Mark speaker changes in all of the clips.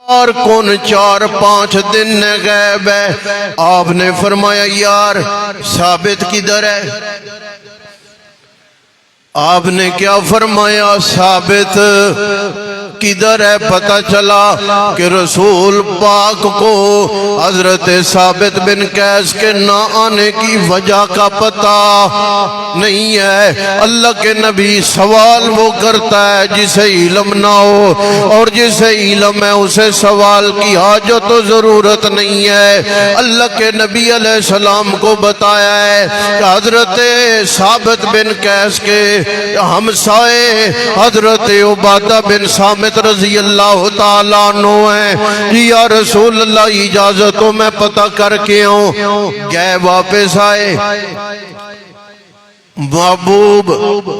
Speaker 1: اور کون 4-5 دن غیب ہے؟ آپ نے فرمایا یار ثابت کدھر ہے؟ آپ نے کیا فرمایا؟ ثابت کدھر ہے؟ پتہ چلا کہ رسول پاک کو حضرت ثابت بن قیس کے نہ آنے کی وجہ کا پتہ نہیں ہے۔ اللہ کے نبی سوال وہ کرتا ہے جسے علم نہ ہو، اور جسے علم ہے اسے سوال کی حاجت و ضرورت نہیں ہے۔ اللہ کے نبی علیہ السلام کو بتایا ہے کہ حضرت ثابت بن قیس کے ہمسائے حضرت عبادہ بن صامت رضی اللہ تعالیٰ عنہ ہیں۔ یا رسول اللہ اجازت ہو میں پتہ کر کے ہوں۔ گئے واپس آئے، محبوب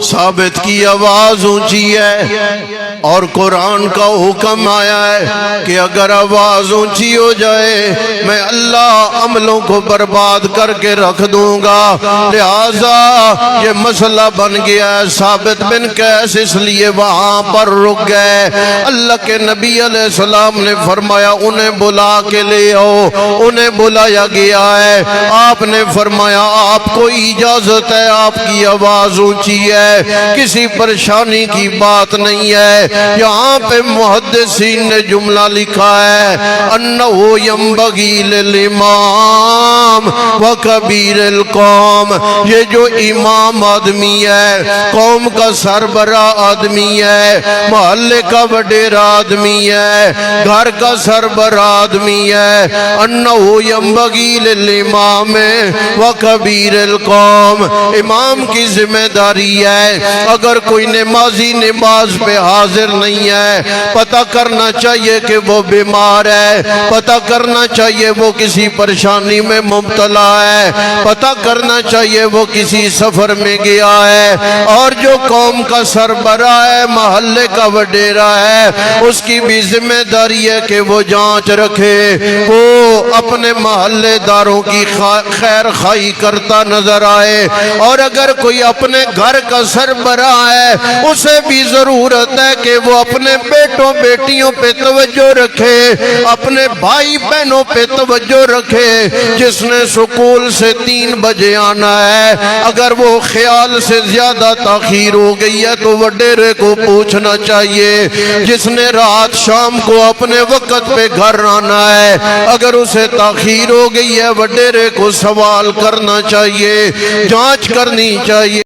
Speaker 1: ثابت کی آواز اونچی ہے اور قرآن کا حکم آیا ہے کہ اگر آواز اونچی ہو جائے میں اللہ عملوں کو برباد کر کے رکھ دوں گا، لہذا یہ مسئلہ بن گیا ہے۔ ثابت بن قیس اس لیے وہاں پر رک گئے۔ اللہ کے نبی علیہ السلام نے فرمایا انہیں بلا کے لے آؤ۔ انہیں بلایا گیا ہے۔ آپ نے فرمایا آپ کو اجازت ہے، آپ کی آواز اونچی ہے، کسی پریشانی کی بات نہیں ہے۔ یہاں پہ محدثین نے جملہ لکھا ہے انہو ینبغی للامام وکبیر القوم، یہ جو امام آدمی ہے، قوم کا سربراہ آدمی ہے، محلے کا وڈیرا آدمی ہے، گھر کا سربراہ آدمی ہے، انہو ینبغی للامام وکبیر القوم، امام کی ذمہ داری ہے اگر کوئی نمازی نماز پہ حاضر نہیں ہے پتہ کرنا چاہیے کہ وہ بیمار ہے، پتہ کرنا چاہیے وہ کسی پریشانی میں مبتلا ہے، پتہ کرنا چاہیے وہ کسی سفر میں گیا ہے، اور جو قوم کا سربراہ ہے، محلے کا وڈیرا ہے، اس کی بھی ذمہ داری ہے کہ وہ جانچ رکھے، وہ اپنے محلے داروں کی خیر خواہی کرتا نظر آئے۔ اور اگر کوئی اپنے گھر کا سربراہ ہے اسے بھی ضرورت ہے کہ وہ اپنے بیٹوں بیٹیوں پہ توجہ رکھے، اپنے بھائی بہنوں پہ توجہ رکھے۔ جس نے سکول سے 3 بجے آنا ہے اگر وہ خیال سے زیادہ تاخیر ہو گئی ہے تو وڈیرے کو پوچھنا چاہیے۔ جس نے رات شام کو اپنے وقت پہ گھر آنا ہے اگر اسے تاخیر ہو گئی ہے وڈیرے کو سوال کرنا چاہیے، جانچ کرنی چاہیے۔